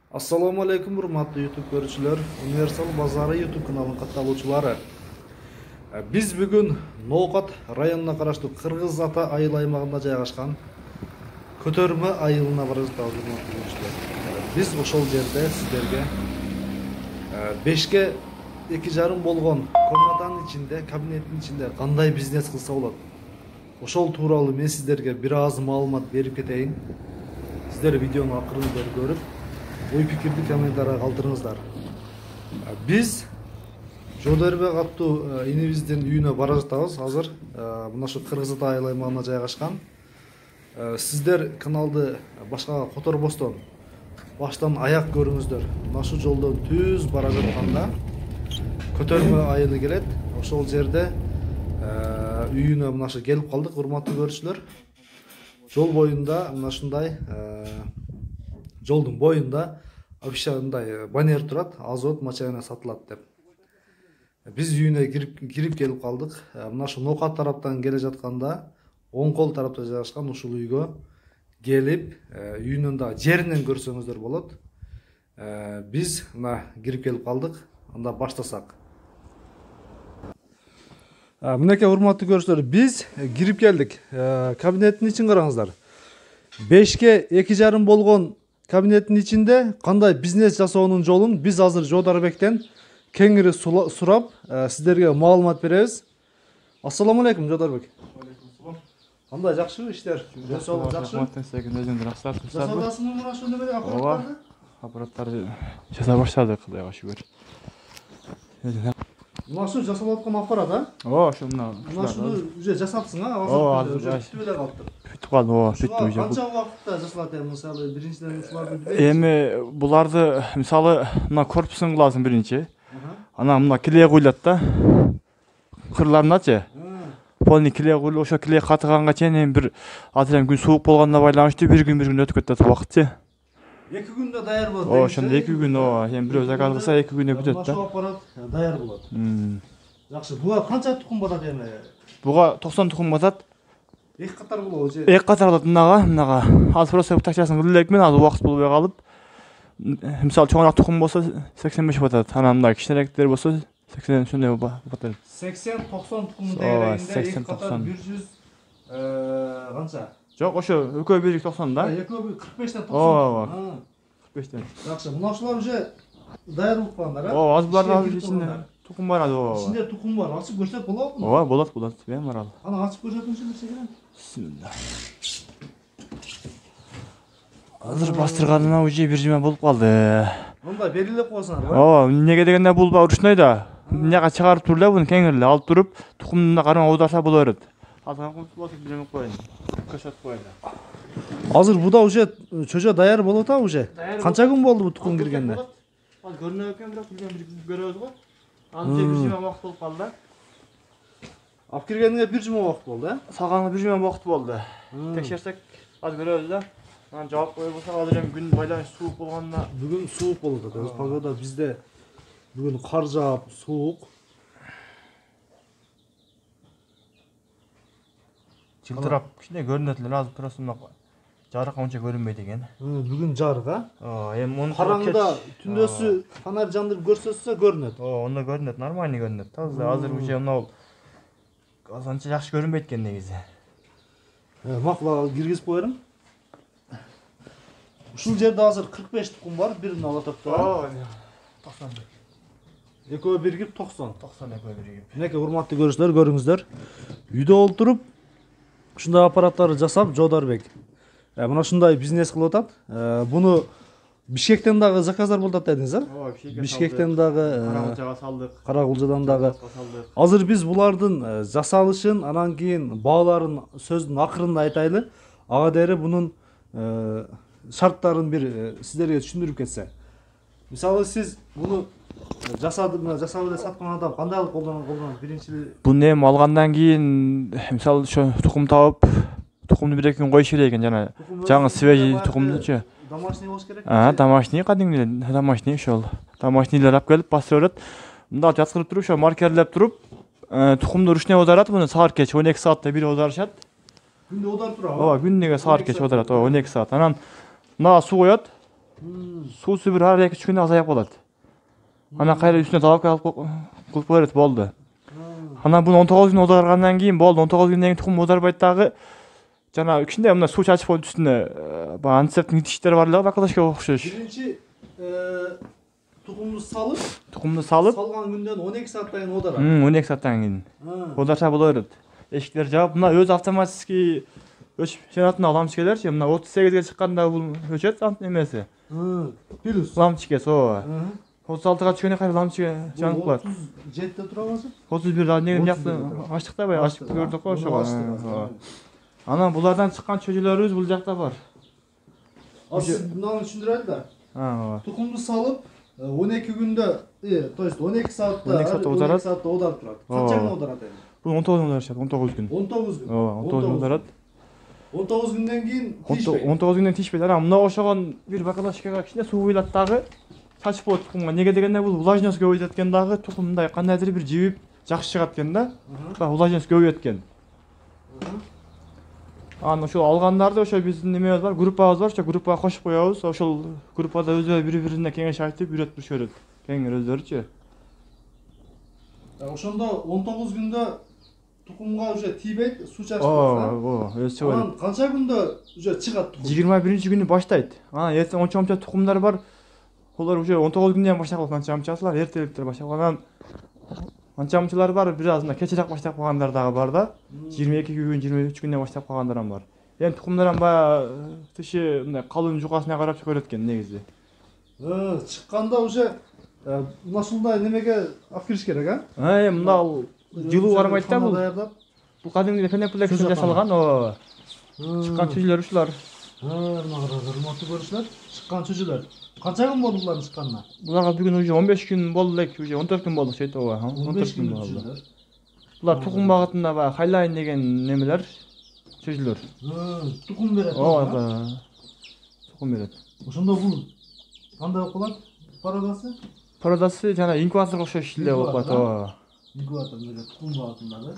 Assalamu alaikum урматтуу YouTube көрүүчүлөр, Универсал базары YouTube каналынын катталуучулары. Биз бүгүн Ноокат районуна караштуу Кыргыз Ата айыл аймагында жайгашкан Көтөрмө айылына бара жатабыз, урматтуу көрүүчүлөр. Биз ошол жерде сиздерге 5ке 2,5 болгон комнатанын ичинде, кабинеттин ичинде кандай бизнес кылса болот? Ошол тууралуу мен сиздерге бир аз маалымат берип кетейин. Сиздер видеону акырында көрүп, ой пикирди комментарийга калтырыңыздар. Биз Жодорбек аттуу инибиздин үйүнө бара жатабыз. Азыр мына ушу Кыргыз Ата айыл аймагына жайгашкан. Сиздер каналды башкага которбостон баштан аяк көрүңүздөр. Мына ушу жолдон түз бара жатканда Көтөрмө айылы келет. Ошол жерде үйүнө мына ушу келип калдык, урматтуу көрүүчүлөр. Жол боюнда мына ушундай жолдун боюнда официалдай баннер турат, азот машина сатылат деп. Биз үйүнө кирип келип калдык. Мына ушу Ноокат тараптан келе жатканда оң кол тарапта жайгашкан ушул үйгө келип, үйүнүн да жеринен көрсөңүздөр болот. Биз мына кирип келип калдык. Анда баштасак. Мынакей урматтуу көрүүчүлөр, биз кирип келдик. Кабинеттин ичин караңыздар. 5ке 2,5 болгон кабинеттин ичинде кандай бизнес жасоонун жолун биз азыр Жодорбектен кеңири сурап, сиздерге маалымат беребиз. Ассаламу алейкум, Жодорбек. Кандай жакшыбы иштер? Жасоо жакшы. Жасадасыңбы мына ошо немеде аппараттарды? Аппараттарды жаса баштадык, Кудайга шүгүр. Мына ушу жасалып аткан аппарат, ошону. Мына ушуну уже жасапсың, азыр бүтүп эле калыптыр. Бүтүп калды, бүттү уже. Канча убакытта жасалат мисалы биринчиден ушуларды Эми буларды мисалы мына корпусун кыласың биринчи. Анан мына киле куйлат да. Кырларыначы. Полный киле куйлап, ошо киле катыганга чейин эми бир азыр эми күн суук болгонуна байланыштуу бир күн өтүп кетет убакытчы. 2 күндө даяр болот. Ошондо 2 күн, эми бирөө заказ кылса 2 күндө бүтөт да. Ошол аппарат даяр болот. Жакшы. Буга канча тукум батат эми? Буга 90 тукум батат. 2 катар болобу же? 2 катар болот мынага. Азыр просто такчасын кылып элекмин, азыр убакыт болбой калып. Мисалы чоңураак тукум болсо 85 батат. Анан мына кичинерээктер болсо 80 ошондой батат. 80-90 тукумун тегерегинде 2 катар 100 канча? Жок, ошо экөө бирик 90 да. Экөө 45тен 90. 45тен. Жакшы, мына ушулар уже даяр болуп калгандар, Азыр булардын ичинде тукум бар, ичинде тукум бар. Ачып көрсөк болобу? Болот. Эми бар ал. Аны ачып көрсөтүңүзчү нерсе керек? Бисмилла. Азыр бастырганына уже 1 жыма болуп калды. Мында белгилеп койсоңар, Эмнеге дегенде бул ручной да. Эмнеге чыгарып туруп эле, буну кеңирле алып туруп, тукумдун кармап аударса боло берет. Азыр болсо билем коюн. Көчөт коюн. Азыр буда уже чөжө даяр болуп атабы уже? Канча күн болду бу тукум киргенде? Азыр көрүнөт экен, бирок билген бир күн көрөбүз го. Анча 1 жыма убакыт болуп калды да. Алып киргениңе 1 жыма убакыт болду, Салганга 1 жыма убакыт болду. Текшерсек, азыр көрөбүз да. Анан жаап коюп болсок, азыр эми күн байланыш суук болгонуна бүгүн суук болуп атат. Погода бизде бүгүн кар жаап, суук. жылтырап кичине көрүнөт эле, азыр просто мына жарык анча көрүнбөйт экен. Бүгүн жарык, Эми муну караңгыда түндөсү фонарь жандырып көрсөтсө көрүнөт. Ондо көрүнөт, нормальный көрүнөт. Азыр уже мына анча жакшы көрүнбөйт экен негизи. Макул киргизип коерум. Ушул жерде азыр 45 тукум бар, бирин ала топтоо. 90. Экөө биригип 90. 90 экөө биригип. Мынакей урматтуу көрүүчүлөр, көрүңүздөр. Үйдө олтуруп ушундай аппараттарды жасап Жодорбек мына ушундай бизнес кылып атат. Буну Бишкектен дагы заказдар болуп атат дедиңиз, Бишкектен дагы, Карагулжага салдык. Карагулжадан дагы. Азыр биз булардын жасалышын, анан кийин бааларын сөздүн акырында айтайлы. Ага дери бунун шарттарын бир сиздерге түшүндүрүп кетсе. Мисалы сиз буну жасап эле саткан адам кандайлык колдонот биринчи? Буну эми алгандан кийин мисалы ошо тукум табып, тукумду 1-2 күн коюш керек экен, жана жаңы свежий тукумдучу. Домашний болуш керек. Домашний кадимги домашний ошол. Домашнийлер алып келип бастырып берет. Мында жаткырып туруп, ошо маркерлеп туруп, тукумду ручной аударат, буну саат кеч 12 саатта бир аударышат. Күндө аударып турабы? Күнүгө саат кеч аударат, 12 саат. Анан мына суу коет. Suusu bir ara 2-3 күндө азайып калат. Ана кайра үстүнө талапка кылып берет болду. Ана буну 19 күн оодаргандан кийин болду. 19 күндөн кийин тукум оодарбайт дагы. Жана кичине мына суу чачып коюп үстүнө баягы антисептик тиштер бар эле бакалашка окшош. Биринчи туқумду Тукумду салып, салган күндөн 12 сааттан кийин оодарат. 12 сааттан кийин оодарса боло берет. Эшиктер жаап, мына өз автоматический өчүп жанатын лампочкалерчи, мына 38ге чыкканда бул өчөт эмеси. Плюс. Лампочкасы ооба. 36га түшкөндө кайра лампочка жанып калат. 37-те турабызбы? 31 негин жакты ачтык да бай ачып көрдүк го ошого. Анан булардан чыккан чөжөлөрүбүз бул жакта бар. Сиз мынаны түшүндүрөлү да. Ооба. Тукумду салып 12 күндө, то есть 12 саатта 12 саатта оодарат. 12 саатта оодарып турат. Канча күн оодарат эми? Бул 19 күн одарышат, 19 күн. 19 күн. Ооба, 19 күн одарат. 19 күндөн кийин тишпейт. 19 күндөн тишпейт. Анан мына ошогон бир бакалашкага кичине суу куйлат дагы. Чачып коет тукумга. Неге дегенде бул влажность көбөйтөт экен дагы, тукум мындай кандайдыр бир жибип жакшы чыгат экен да. Влажность көбөйөт экен. Анан ошол алгандарды ошо биздин немебиз бар, группабыз бар, ошо группага кошуп коебуз. Ошол группада өзү бири-бирине кеңеш айтып үйрөтүшөт. Кеңир өздөрүчү. Ошондо 19 күндө тукумга уже тийбейт, суу чачып Ооба, өзү чыгат. Анан канча күндө уже чыгат тукум? 21-күнү баштайт. Анан эртең онча тукумдар бар. Олар уже 19 күндөн баштап калган анча-мынчасылар, эртеликтер баштап калган. Анча-мынчалар бар, бир аз мына кечирээк баштап калгандар дагы бар да. 22 күн, 23 күндөн баштап калгандар бар. Эми тукумдар баягы тыши мындай калын жукасына карап чыгып берет экен негизи. Чыкканда уже мына ушундай немеге алып кириш керек, Мына жылуу бармайт да бул. Бул кадимги пеноплекстен жасалган, ооба. Чыккан чөжөлөр ушулар. Мына урматтуу көрүүчүлөр, чыккан чөжөлөр. Канча күн болду булардын чыкканына? Буларга бүгүн уже 15 күн болду элек, уже 14 күн болду сөйт ооба. 14 күн болду. Булар тукум багытында баягы хайлайн деген немелер, чөжөлөр. Тукум берет. Ооба. Тукум берет. Ошондо бул кандай болуп калат? Пародасы? Пародасы жана инкубаторго окшош эле болуп калат, ооба. Инкубатор деле тукум багытында.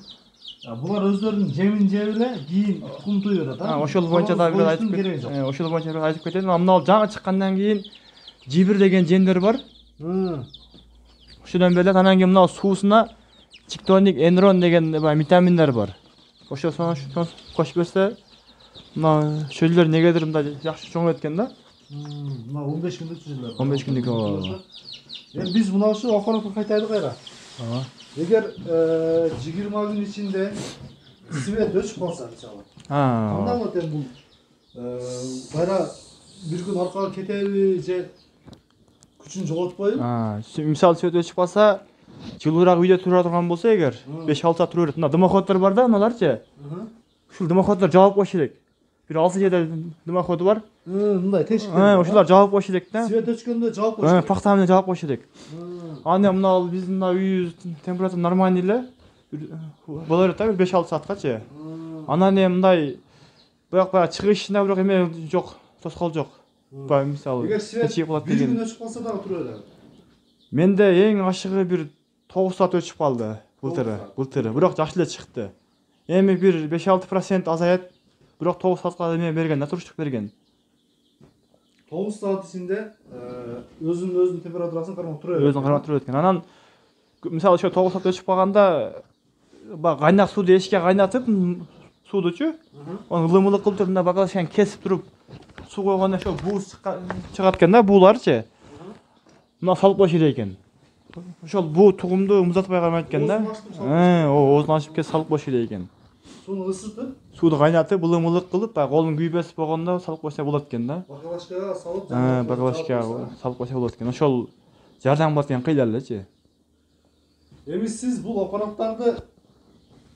Булар өздөрүнүн жемин жеп эле кийин тукум туй берет, Ошол боюнча да бир айтып кетет. Ошол боюнча бир айтып кетет. Мына жаңы чыккандан кийин жибир деген жемдер бар. Ошодон берилет. Анан кийин мына суусуна чиктоник, энрон деген витаминдер бар. Ошо кошуп берсе, мына чөжөлөр негедир мындай жакшы чоңойт экен да. Мына 15 күндүк чөжөлөр. 15 күндүк ооба. Эми биз мына ушу оконуп кайтайлы кайра. Эгер 20 күн ичинде свет өчүп калса, мисалы. Кандай болот эми бул? Кайра бир күн аркага кетеби же күчүн жоготпойбу? Мисалы свет өчүп калса, жылуураак үйдө тура турган болсо эгер 5-6 саат тура берет. Мына дымоходдор бар да, мыналарчы. Ушул дымоходдор жабып коюш керек. Бир 6 жерде дымоходу бар. Мындай тешик. Ошолар жабып коюш керек да. Свет өчкөндө жабып коюш керек. Пахта менен жабып коюш керек. Аны мына биздин мына үйүбүз температура нормальный эле. Боло берет да, бир 5-6 сааткачы. Анан эми мындай баягы чыгышында бирок эме жок, тоскоол жок. Мисалы, эгер свет кечип калат бир деген. күн өчүп калса дагы тура берет. Менде эң ашыгы бир 9 саат өчүп калды былтыры. Бирок жакшы эле чыкты. Эми бир 5-6% азаят. Бирок 9 саатка эме берген да, туруштук берген. 9 саат ичинде өзүнүн температурасын кармап тура берет. Өзүн кармап тура берет экен. Анан мисалы ошо 9 саат өчүп калганда баягы кайнак сууду эшикке кайнатып, суудучу, аны ылым-ылык кылып туруп мына бакалашканы кесип туруп суу койгондо ошо буу чыгат экен да, бууларчы. Мына салып коюш керек экен. Ошол буу тукумду музатпай калмайт экен да. Оозун ачып кесип салып коюш керек экен. Сууну ысытып, Сууду кайнатып, ылым-ылык кылып, баягы колун күйбөс болгондо салып койсо болот экен да. бакалашкага салып, Бакалашкага салып койсо болот экен. Ошол жардам кылат экен кыйла элечи. Эми сиз бул аппараттарды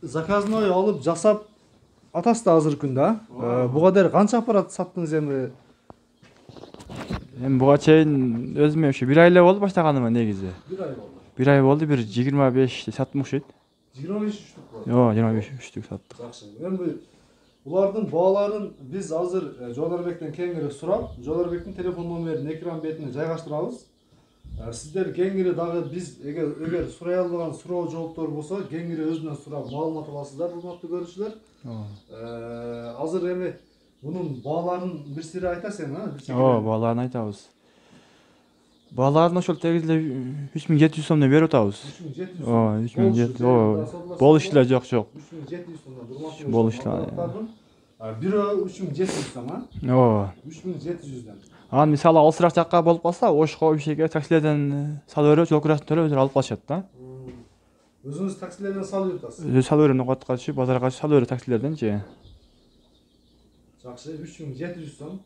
заказной алып жасап атасыз да азыркы күндө, буга дейин канча аппарат саттыңыз эми? Эми буга чейин өзүмө ушу 1 ай эле болду баштаганыма негизи. 1 ай болду. 1 ай болду, бир 25 саттым окшойт. 25 штук болду. Йоо, 25 штук саттык. Жакшы. Эми булардын бааларын биз азыр Жолдорбектен кеңири сурап, Жолдорбектин телефон номерин экран бетине жайгаштырабыз. Сиздер кеңири дагы биз эгер сурай албаган суроо жооптор болсо, кеңири өзүнөн сурап маалымат аласыздар, урматтуу көрүүчүлөр. Азыр эми бунун бааларын бир сири айтасың, Ооба, бааларын айтабыз. Балаларын ошол тегизле 3700 сомдон берип атабыз. 3700 Ооба, 3700. Ооба. Болуш эле жок. 3700 сомдон урматтуу Болуш эле. Бирөө 3700 сом, а? Ооба. 3700дөн. Анан мисалы алысыраак жакка болуп калса, Ошко ишеге таксилерден салып берип, жол кирасин төлөп өзүлөр алып калышат да. Өзүңүз таксилерден салып жатасыз. Өзү салып берем, катка түшүп, базарга салып берем таксилерденчи. Жакшы, 3700 сом.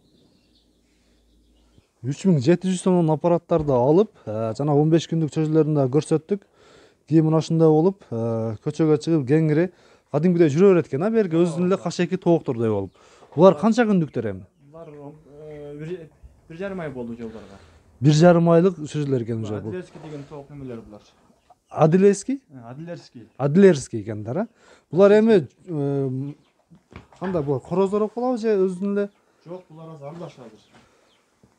3700 сомдон аппараттарды алып, жана 15 күндүк чөжүлөрүн да көрсөттүк. Кийин мына ушундай болуп, көчөгө чыгып кеңири кадимгидей жүрө берет экен, берги өзүнүн эле кашеки тооктордой болуп. Булар канча күндүктөр эми? Булар 1,5 ай болду жолдорго. 1,5 айлык чөжүлөр экен уже бул. Адлерский деген тоок немелер булар. Адлерский? Адлерский экендер, а? Булар эми кандай булар короздор болуп калабы же өзүнүн эле? Жок, булар азыр аралашабыз.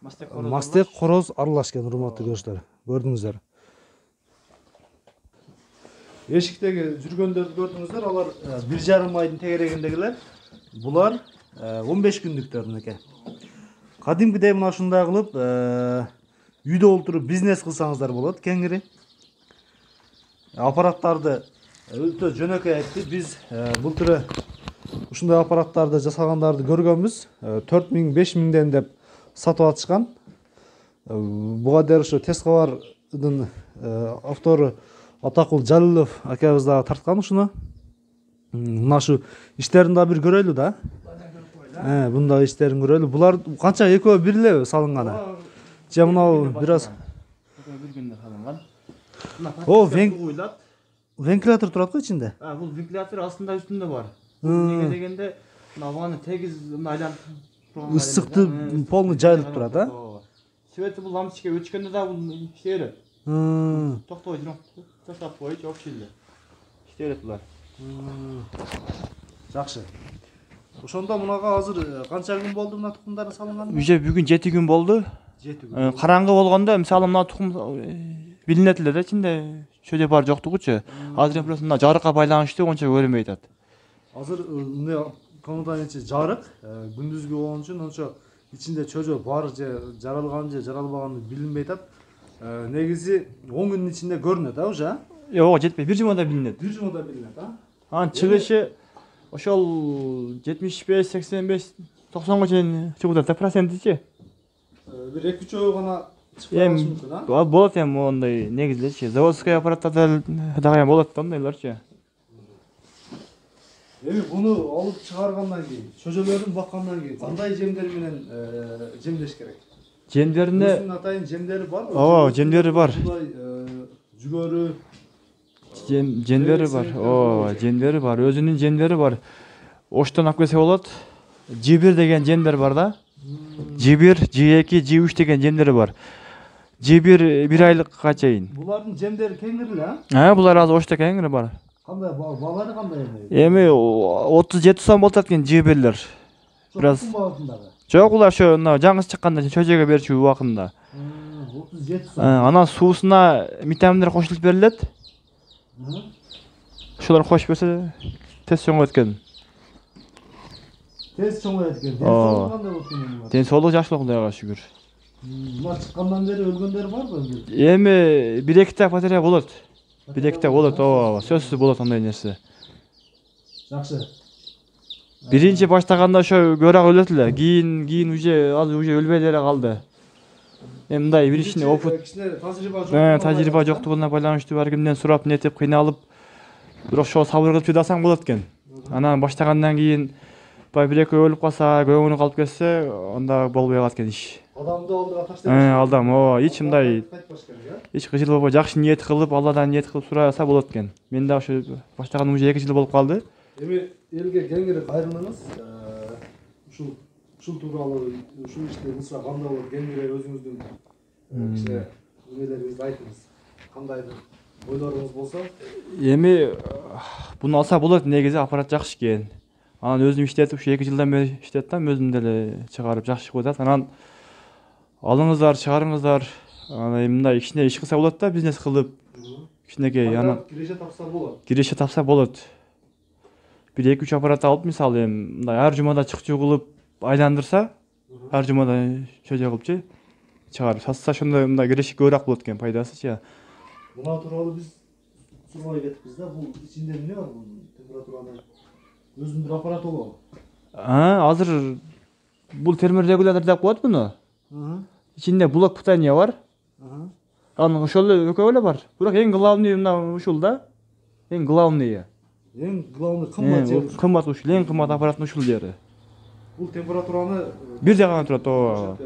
Мастек короз аралашкан, урматтуу көрүүчүлөр. Көрдүңүздөр. Эшиктеги жүргөндөрдү көрдүңүздөр, алар 1,5 айдын тегерегиндегилер. Булар 15 күндүктөрүнүкү. Кадимгидей мына ушундай кылып, үйдө олтуруп бизнес кылсаңыздар болот, кеңири. Аппараттарды өтө жөнөкөй айтты. Биз былтыр ушундай аппараттарды жасагандарды көргөнбүз. 4000-5000ден деп сатып атышкан. Буга дейин ошо Тез кабардын автору Атакул Жалилов акабыз да тарткан ушуну. Мына ушу иштерин да бир көрөлү да. Бундай иштерин көрөлү. Булар канча экөө бир эле салынганы? Же мына бир аз бир күндө салынган. О, вентилятор турат го ичинде. Бул вентилятор астында үстүндө бар. Неге дегенде, мына тегиз айланып ысыкты полный жайылып турат, а? Свети бул лампочка өчкөндө да бул иштей берет. Токтой жүрөм. Токтоп койчу, вообще эле. Иштей берет булар. Жакшы. Ошондо мунага азыр канча күн болду мына тукумдарды салынган? Уже бүгүн 7 күн болду. 7 күн. Караңгы болгондо, мисалы мына тукум билинет эле да, ичинде чөжө бар жоктугучу. Азыр просто мына жарыкка байланыштуу ончо көрүнбөй атат. Азыр эмне комнатанын ичи жарык, күндүзгү болгон үчүн ончо ичинде чөжө бар же жаралган же жаралбаганы билинбей атат. Негизи 10 күндүн ичинде көрүнөт, уже? Ого, жетпей, бир жумада билинет. Бир жумада билинет, а? Анын чыгышы ошол 75-85-90 чейин чыгууда процентичи. Бир 2-3 ой гана чыгып калышы мүмкүн, а? Болот эми ондай негизичи. Заводской аппараттарда дагы болот да ондойлорчу. Эми буну алып чыгаргандан кийин, чөжөлөрүн баккандан кийин кандай жемдер менен жемдеш керек? Жемдерине Өзүнүн атайын жемдери барбы? Ооба, жемдери бар. Жүгөрү, жемдери бар. Ооба, жемдери бар. Өзүнүн жемдери бар. Оштон алып келсе болот. J1 деген жемдер бар да. J1, J2, J3 деген жемдери бар. J1 1 айлыкка чейин. Булардын жемдери кеңири эле, Булар азыр Ошто кеңири бар. Кандай баалары кандай эми? Эми 37 сом болот экен J1лер. Бираз. Жок, улар ошо жаңысы чыкканда чөжөгө берчү убакында. 37 сом. Анан суусуна витаминдер кошулуп берилет. Ошолор кошуп берсе тез чоңойт экен. Тез чоңойт экен. Денсаулыгы кандай болот эми? Денсаулыгы жакшы, Кудайга шүгүр. Булар чыккандан бери өлгөндөр барбы? Эми 1-2 та батарея болот. 1-2 та болот, ооба, сөзсүз болот андай нерсе. Жакшы. Биринчи баштаганда ошо көбүрөөк өлөт эле. Кийин уже өлбөй эле калды. Эми мындай биринчи опыт, тажрыйба жоктугуна байланыштуу бар кимден сурап, нетип, кыйналып, бирок ошо сабыр кылып чыдасаң болот экен. Анан баштагандан кийин бай 1-2 өлүп калса, көңүлү калып кетсе, анда болбой калат экен иш. Адамды алдыга таштайбыз. Алдам, ооба, эч мындай эч кыжыл болбой, жакшы ниет кылып, Алладан ниет кылып сураса болот экен. Мен да ошо баштаганым уже 2 жыл болуп калды. Эми элге кеңири кайрылыңыз. Ушул тууралуу, ушул ишти кылса кандай болот? Кеңири өзүңүздүн кичине эмелериңизди айтыңыз. Кандайдыр ойлоруңуз болсо? Эми буну алса болот, негизи аппарат жакшы экен. Анан өзүм иштетип, ушу 2 жылдан бери иштеттим, өзүм деле чыгарып жакшы чыгып атат. Анан алыңыздар, чыгарыңыздар. Анан мындай кичине иш кылса болот да, бизнес кылып. Кичинекей, анан киреше тапса болот. Киреше тапса болот. 1-2-3 аппарат алып, мисалы мындай ар жумада чыкчу кылып айландырса, ар жумада чөжө кылыпчы. чыгарып сатса ошондо мындай кирешик көбүрөөк болот экен пайдасычы. Бuna тууралуу биз сурабай кетипиз да. Бул ичинде эмне бар? Бул температураны өзүнүн бир аппараты болобу? Азыр бул терморегулятор деп коет муну. Ичинде блок питания бар. Анын ошол экөө эле бар. Бирок эң главный мына ушул да. Эң главный. Эң главный кымбат жер. Кымбат ушул, эң кымбат аппараттын ушул жери. Бул температураны Бирде гана турат, ооба.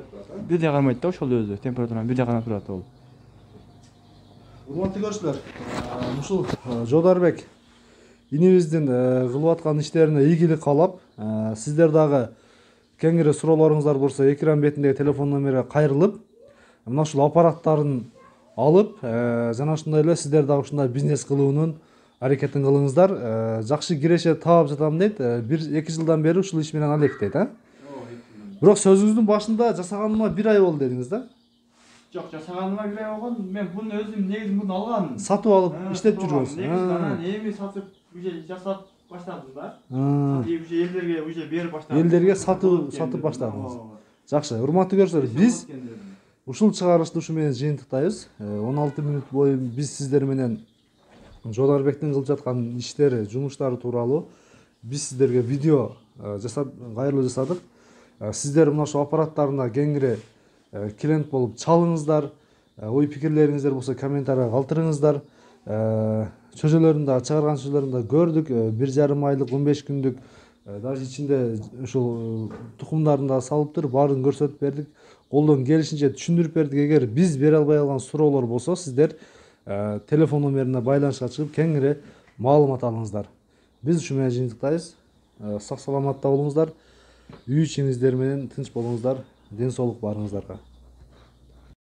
Бирде кармайт да ошол өзү, температураны бирде гана турат ол. Урматтуу көрүүчүлөр, ушул Жодарбек инибиздин кылып аткан иштерине ийгилик каалап, сиздер дагы кеңири суроолоруңуздар болсо экран бетиндеги телефон номерге кайрылып, мына ушул аппараттарын алып, жана ошондой эле сиздер дагы ушундай бизнес кылуунун аракетин кылыңыздар. Жакшы киреше таап жатам дейт. 1-2 жылдан бери ушул иш менен алек дейт, Бирок сөзүңүздүн башында жасаганыма 1 ай болду дедиңиз да? Жок, жасаганыма 1 ай болгон. Мен буну өзүм негизи буну алгам. Сатып алып иштеп жүргөнсүз. Негизи анан эми сатып уже жасап баштадым да. Уже элдерге уже берип баштадым. Элдерге сатып баштадыңыз. Жакшы, урматтуу көрүүчүлөр, биз ушул чыгарышты ушу менен жыйынтыктайбыз. 16 мүнөт бою биз сиздер менен Жодарбектин кылып жаткан иштери, жумуштары тууралуу биз сиздерге видео жасап, кайрылуу жасадык. Сиздер мына ошол аппараттарына кеңири клиент болуп чалыңыздар. Ой пикирлериңиздер болсо комментарийга калтырыңыздар. Чөжөлөрүн да чыгарган чөжөлөрүн да көрдүк. 1,5 айлык, 15 күндүк, даже ичинде ушул тукумдарын да салыптыр, баарын көрсөтүп бердик. Колдон келишинче түшүндүрүп бердик. Эгер биз бере албай калган суроолор болсо, сиздер телефон номерине байланышка чыгып кеңири маалымат алыңыздар. Биз ушу менен жыйынтыктайбыз. Сак саламатта болуңуздар. Үй ичиңиздер менен тынч болуңуздар. Ден соолук барыңыздарга.